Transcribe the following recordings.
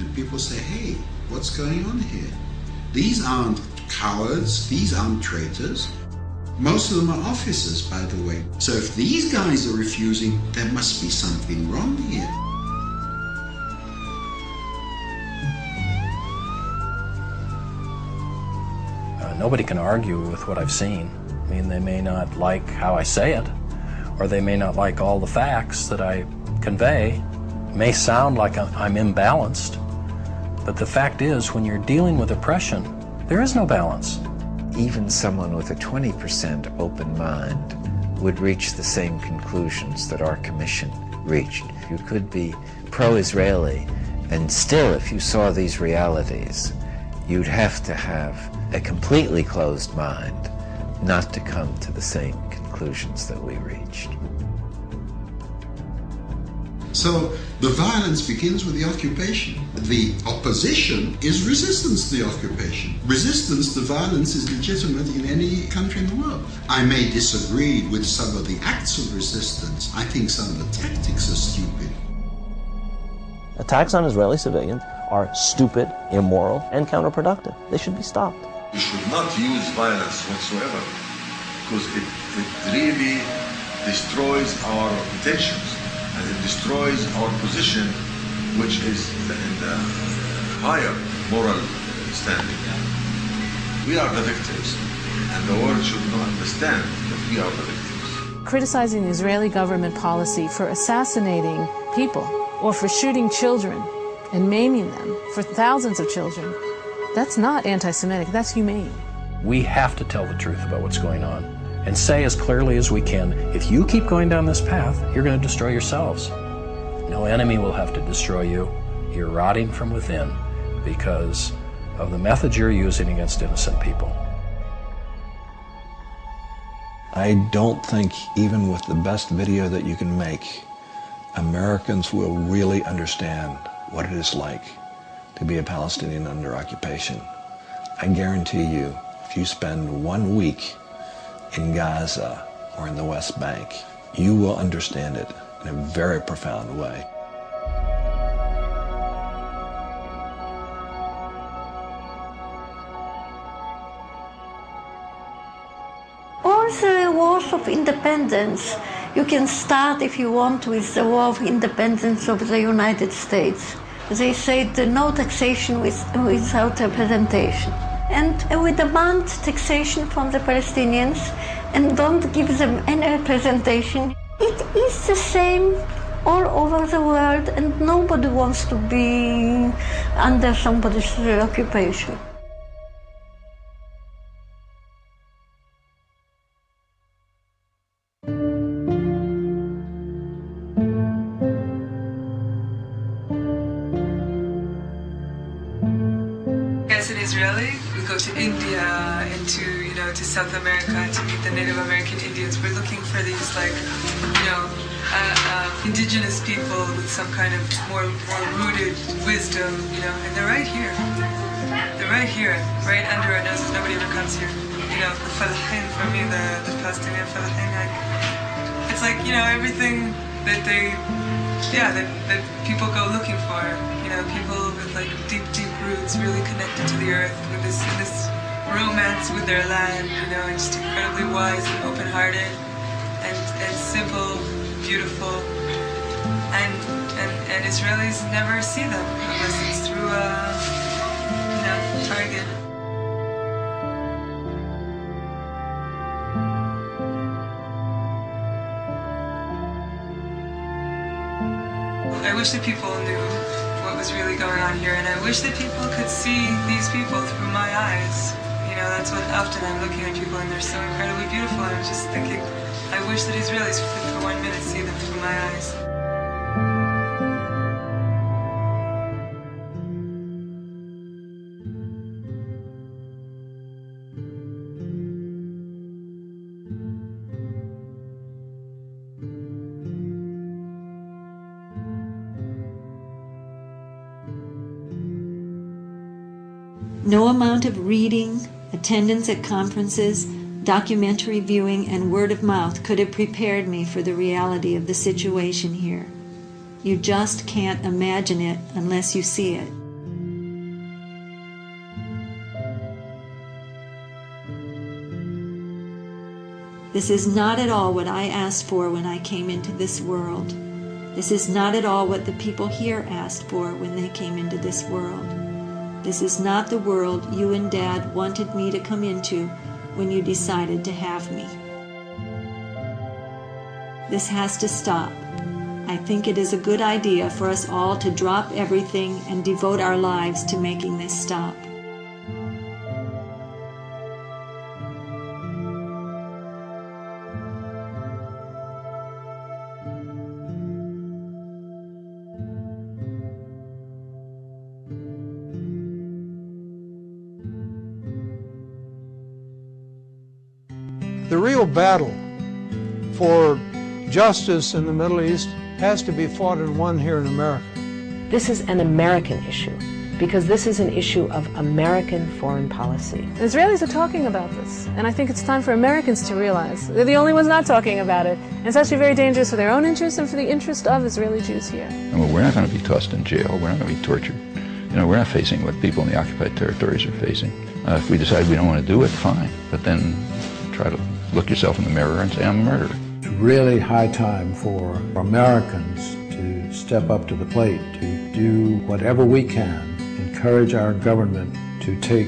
and people say, hey, what's going on here? These aren't cowards, these aren't traitors. Most of them are officers, by the way. So if these guys are refusing, there must be something wrong here. Nobody can argue with what I've seen. I mean, they may not like how I say it, or they may not like all the facts that I convey. It may sound like I'm imbalanced, but the fact is, when you're dealing with oppression, there is no balance. Even someone with a 20% open mind would reach the same conclusions that our commission reached. You could be pro-Israeli, and still, if you saw these realities, you'd have to have a completely closed mind not to come to the same conclusions that we reached. So the violence begins with the occupation. The opposition is resistance to the occupation. Resistance to violence is legitimate in any country in the world. I may disagree with some of the acts of resistance. I think some of the tactics are stupid. Attacks on Israeli civilians are stupid, immoral, and counterproductive. They should be stopped. We should not use violence whatsoever, because it really destroys our intentions, and it destroys our position, which is in the higher moral standing. We are the victims, and the world should not understand that we are the victims. Criticizing the Israeli government policy for assassinating people or for shooting children and maiming them, for thousands of children, that's not anti-Semitic, that's humane. We have to tell the truth about what's going on and say as clearly as we can, if you keep going down this path, you're going to destroy yourselves. No enemy will have to destroy you. You're rotting from within because of the methods you're using against innocent people. I don't think, even with the best video that you can make, Americans will really understand what it is like to be a Palestinian under occupation. I guarantee you, if you spend 1 week in Gaza or in the West Bank, you will understand it in a very profound way. All the wars of independence, you can start, if you want, with the war of independence of the United States. They said no taxation without representation. And we demand taxation from the Palestinians and don't give them any representation. It is the same all over the world, and nobody wants to be under somebody's occupation. As an Israeli, we go to India and to South America to meet the Native American Indians. We're looking for these indigenous people with some kind of more rooted wisdom, and they're right here. They're right here, right under our noses. Nobody ever comes here. The Falahin, for me, the Palestinian Falahin, it's like, everything that that people go looking for. People with deep roots, really connected to the earth, with this romance with their land, and just incredibly wise and open-hearted, and simple, beautiful, and Israelis never see them unless it's through Target. I wish that people knew what was really going on here, and I wish that people could see these people through my eyes. That's what often I'm looking at people and they're so incredibly beautiful, and I'm just thinking, I wish that Israelis for 1 minute see them through my eyes. No amount of reading, attendance at conferences, documentary viewing, and word of mouth could have prepared me for the reality of the situation here. You just can't imagine it unless you see it. This is not at all what I asked for when I came into this world. This is not at all what the people here asked for when they came into this world. This is not the world you and Dad wanted me to come into when you decided to have me. This has to stop. I think it is a good idea for us all to drop everything and devote our lives to making this stop. The real battle for justice in the Middle East has to be fought and won here in America. This is an American issue, because this is an issue of American foreign policy. Israelis are talking about this, and I think it's time for Americans to realize they're the only ones not talking about it. And it's actually very dangerous for their own interest and for the interest of Israeli Jews here. I mean, we're not going to be tossed in jail. We're not going to be tortured. You know, we're not facing what people in the occupied territories are facing. If we decide we don't want to do it, fine. But then try to look yourself in the mirror and say, I'm a murderer. It's really high time for Americans to step up to the plate, to do whatever we can, encourage our government to take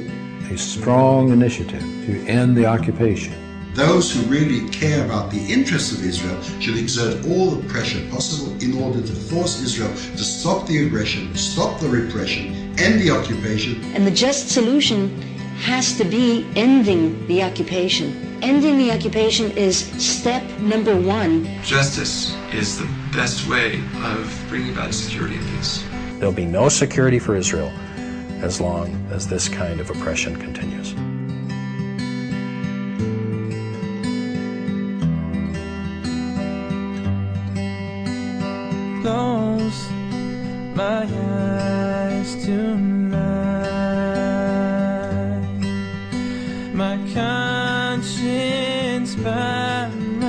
a strong initiative to end the occupation. Those who really care about the interests of Israel should exert all the pressure possible in order to force Israel to stop the aggression, stop the repression, end the occupation. And the just solution has to be ending the occupation. Ending the occupation is step number one. Justice is the best way of bringing about security and peace. There'll be no security for Israel as long as this kind of oppression continues. Close my eyes tonight. My conscience by my